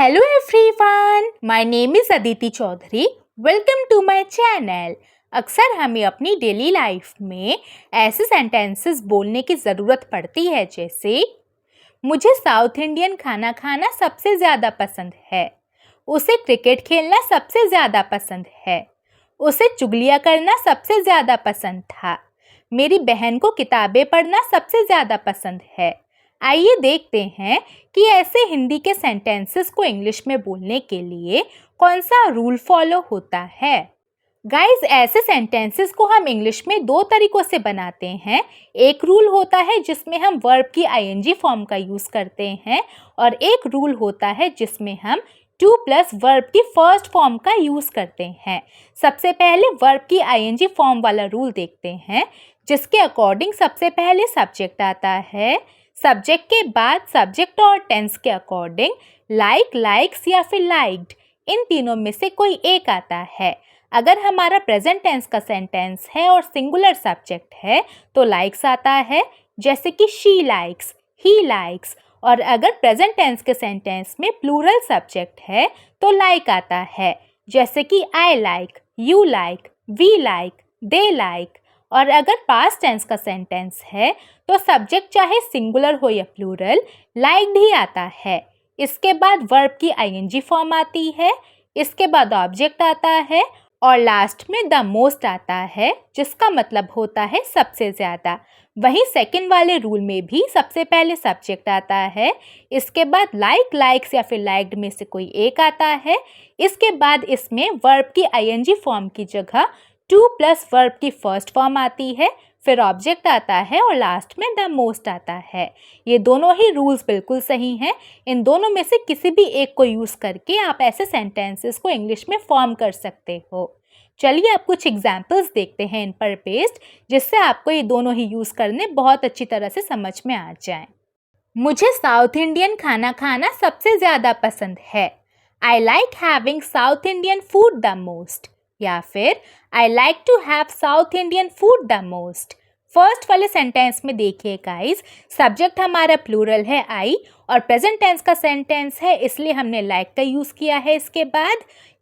Hello everyone, my name is Aditi Chaudhary. Welcome to my channel. अक्सर हमें अपनी daily life में ऐसे सेंटेंसेस बोलने की ज़रूरत पड़ती है जैसे मुझे साउथ इंडियन खाना खाना सबसे ज़्यादा पसंद है, उसे क्रिकेट खेलना सबसे ज़्यादा पसंद है, उसे चुगलियाँ करना सबसे ज़्यादा पसंद था, मेरी बहन को किताबें पढ़ना सबसे ज़्यादा पसंद है. आइए देखते हैं कि ऐसे हिंदी के सेंटेंसेस को इंग्लिश में बोलने के लिए कौन सा रूल फॉलो होता है. गाइस, ऐसे सेंटेंसेस को हम इंग्लिश में दो तरीकों से बनाते हैं. एक रूल होता है जिसमें हम वर्ब की आईएनजी फॉर्म का यूज़ करते हैं और एक रूल होता है जिसमें हम टू प्लस वर्ब की फर्स्ट फॉर्म का यूज़ करते हैं. सबसे पहले वर्ब की आईएनजी फॉर्म वाला रूल देखते हैं, जिसके अकॉर्डिंग सबसे पहले सब्जेक्ट आता है. सब्जेक्ट के बाद सब्जेक्ट और टेंस के अकॉर्डिंग लाइक, लाइक्स या फिर लाइक्ड, इन तीनों में से कोई एक आता है. अगर हमारा प्रेजेंट टेंस का सेंटेंस है और सिंगुलर सब्जेक्ट है तो लाइक्स आता है, जैसे कि शी लाइक्स, ही लाइक्स. और अगर प्रेजेंट टेंस के सेंटेंस में प्लूरल सब्जेक्ट है तो लाइक आता है, जैसे कि I like, you like, we like, they like. और अगर पास्ट टेंस का सेंटेंस है तो सब्जेक्ट चाहे सिंगुलर हो या प्लूरल, लाइक्ड ही आता है. इसके बाद वर्ब की आईएनजी फॉर्म आती है, इसके बाद ऑब्जेक्ट आता है और लास्ट में द मोस्ट आता है, जिसका मतलब होता है सबसे ज़्यादा. वहीं सेकंड वाले रूल में भी सबसे पहले सब्जेक्ट आता है, इसके बाद लाइक, लाइक्स या फिर लाइक्ड में से कोई एक आता है. इसके बाद इसमें वर्ब की आईएनजी फॉर्म की जगह टू प्लस वर्ब की फर्स्ट फॉर्म आती है, फिर ऑब्जेक्ट आता है और लास्ट में द मोस्ट आता है. ये दोनों ही रूल्स बिल्कुल सही हैं. इन दोनों में से किसी भी एक को यूज़ करके आप ऐसे सेंटेंसेस को इंग्लिश में फॉर्म कर सकते हो. चलिए अब कुछ एग्जाम्पल्स देखते हैं इन पर पेस्ट, जिससे आपको ये दोनों ही यूज़ करने बहुत अच्छी तरह से समझ में आ जाएं. मुझे साउथ इंडियन खाना खाना सबसे ज़्यादा पसंद है. I like having south Indian food the most. या फिर I like to have south Indian food the most. First वाले सेंटेंस में देखिए गाइस, सब्जेक्ट हमारा प्लूरल है आई और प्रेजेंट टेंस का सेंटेंस है, इसलिए हमने लाइक का यूज़ किया है.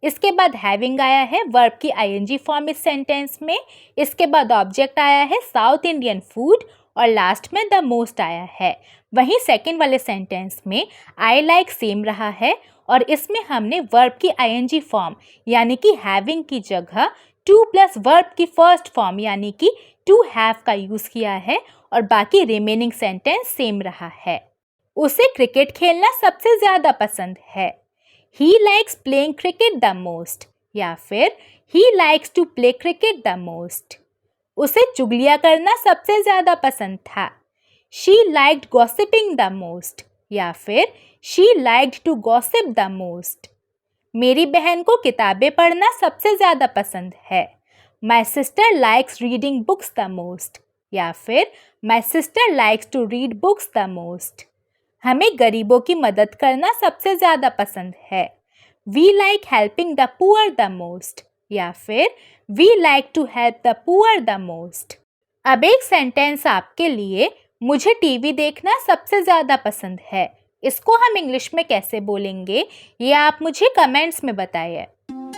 इसके बाद हैविंग आया है वर्ब की आईएनजी फॉर्म इस सेंटेंस में. इसके बाद ऑब्जेक्ट आया है साउथ इंडियन फूड और लास्ट में द मोस्ट आया है. वहीं सेकंड वाले सेंटेंस में आई लाइक सेम रहा है और इसमें हमने वर्ब की आईएनजी फॉर्म यानी कि हैविंग की जगह टू प्लस वर्ब की फर्स्ट फॉर्म यानी कि टू हैव का यूज़ किया है और बाकी रिमेनिंग सेंटेंस सेम रहा है. उसे क्रिकेट खेलना सबसे ज़्यादा पसंद है. He likes playing cricket the most. या फिर he likes to play cricket the most. उसे चुगलियाँ करना सबसे ज़्यादा पसंद था. She liked gossiping the most. या फिर she liked to gossip the most. मेरी बहन को किताबें पढ़ना सबसे ज़्यादा पसंद है. My sister likes reading books the most. या फिर my sister likes to read books the most. हमें गरीबों की मदद करना सबसे ज़्यादा पसंद है. We like helping the poor the most. या फिर we like to help the poor the most. अब एक सेंटेंस आपके लिए, मुझे टीवी देखना सबसे ज़्यादा पसंद है. इसको हम इंग्लिश में कैसे बोलेंगे ये आप मुझे कमेंट्स में बताइए.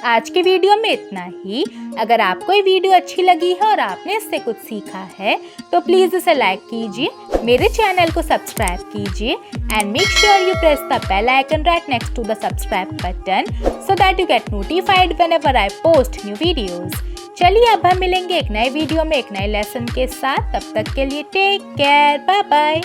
आज के वीडियो में इतना ही. अगर आपको ये वीडियो अच्छी लगी है और आपने इससे कुछ सीखा है तो प्लीज़ इसे लाइक कीजिए, मेरे चैनल को सब्सक्राइब कीजिए and make sure you press the bell icon right next to the subscribe button so that you get notified whenever I post new videos. चलिए अब हम मिलेंगे एक नए वीडियो में एक नए लेसन के साथ. तब तक के लिए टेक केयर, बाय बाय.